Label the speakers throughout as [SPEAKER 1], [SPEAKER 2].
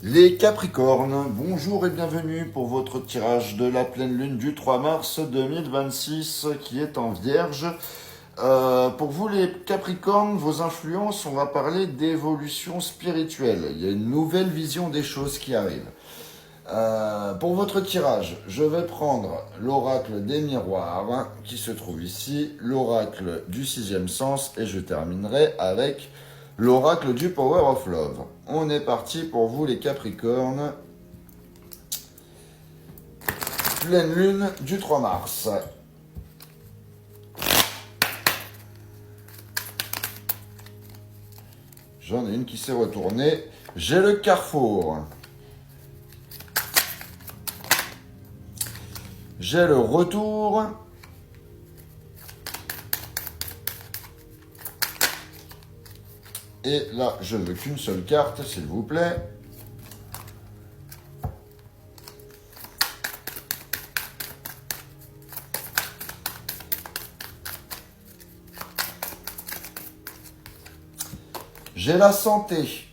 [SPEAKER 1] Les Capricornes, bonjour et bienvenue pour votre tirage de la pleine lune du 3 mars 2026 qui est en Vierge. Pour vous les Capricornes, vos influences, on va parler d'évolution spirituelle. Il y a une nouvelle vision des choses qui arrive. Pour votre tirage, je vais prendre l'oracle des miroirs qui se trouve ici, l'oracle du sixième sens et je terminerai avec l'oracle du Power of Love. On est parti pour vous les Capricornes. Pleine lune du 3 mars. J'en ai une qui s'est retournée. J'ai le carrefour. J'ai le retour. Et là, je veux qu'une seule carte, s'il vous plaît. J'ai la santé.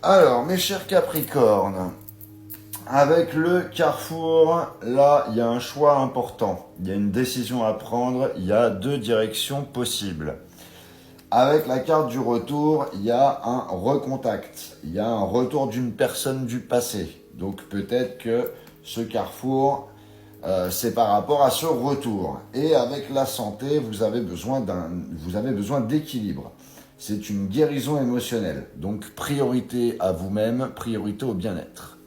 [SPEAKER 1] Alors, mes chers Capricornes, avec le carrefour, là, il y a un choix important. Il y a une décision à prendre. Il y a deux directions possibles. Avec la carte du retour, il y a un recontact. Il y a un retour d'une personne du passé. Donc peut-être que ce carrefour, c'est par rapport à ce retour. Et avec la santé, vous avez besoin d'équilibre. C'est une guérison émotionnelle. Donc priorité à vous-même, priorité au bien-être.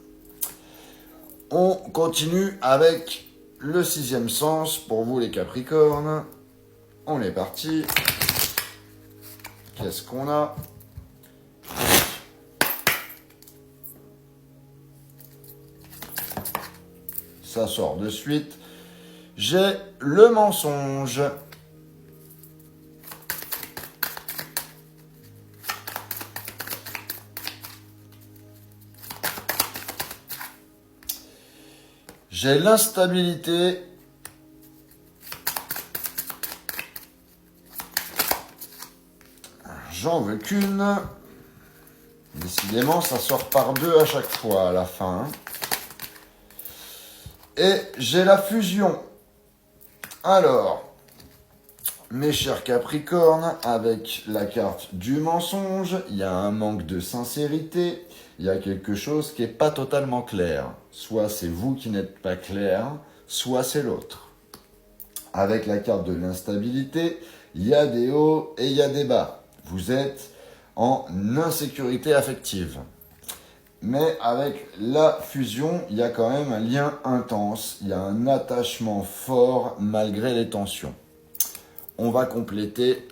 [SPEAKER 1] On continue avec le sixième sens pour vous les Capricornes. On est parti. Qu'est-ce qu'on a? Ça sort de suite. J'ai le mensonge. J'ai l'instabilité. J'en veux qu'une. Décidément, ça sort par deux à chaque fois à la fin. Et j'ai la fusion. Alors, mes chers Capricornes, avec la carte du mensonge, il y a un manque de sincérité. Il y a quelque chose qui n'est pas totalement clair. Soit c'est vous qui n'êtes pas clair, soit c'est l'autre. Avec la carte de l'instabilité, il y a des hauts et il y a des bas. Vous êtes en insécurité affective. Mais avec la fusion, il y a quand même un lien intense. Il y a un attachement fort malgré les tensions. On va compléter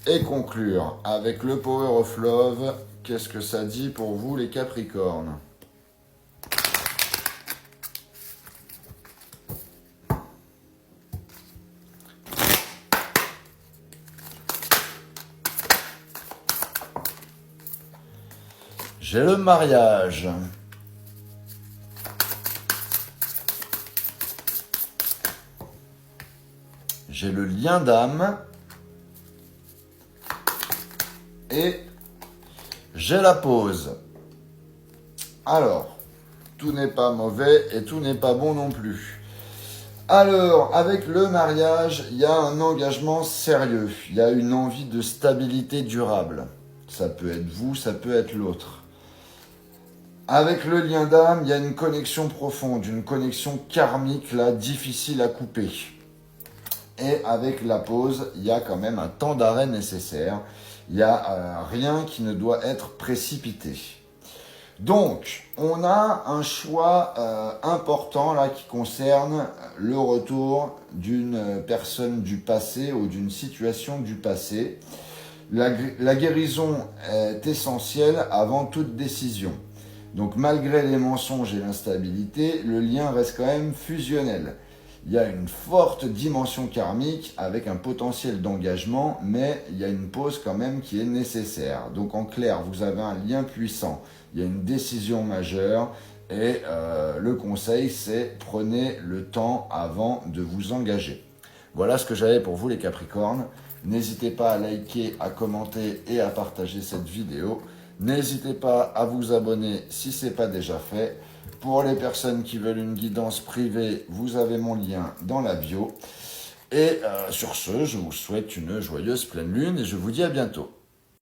[SPEAKER 1] et conclure avec le Power of Love. Qu'est-ce que ça dit pour vous les Capricornes ? J'ai le mariage. J'ai le lien d'âme. Et j'ai la pause. Alors, tout n'est pas mauvais et tout n'est pas bon non plus. Alors, avec le mariage, il y a un engagement sérieux. Il y a une envie de stabilité durable. Ça peut être vous, ça peut être l'autre. Avec le lien d'âme, il y a une connexion profonde, une connexion karmique là, difficile à couper. Et avec la pause, il y a quand même un temps d'arrêt nécessaire. Il n'y a rien qui ne doit être précipité. Donc, on a un choix important là qui concerne le retour d'une personne du passé ou d'une situation du passé. La guérison est essentielle avant toute décision. Donc malgré les mensonges et l'instabilité, le lien reste quand même fusionnel. Il y a une forte dimension karmique avec un potentiel d'engagement, mais il y a une pause quand même qui est nécessaire. Donc en clair, vous avez un lien puissant, il y a une décision majeure et le conseil c'est prenez le temps avant de vous engager. Voilà ce que j'avais pour vous les Capricornes. N'hésitez pas à liker, à commenter et à partager cette vidéo. N'hésitez pas à vous abonner si ce n'est pas déjà fait. Pour les personnes qui veulent une guidance privée, vous avez mon lien dans la bio. Et sur ce, je vous souhaite une joyeuse pleine lune et je vous dis à bientôt.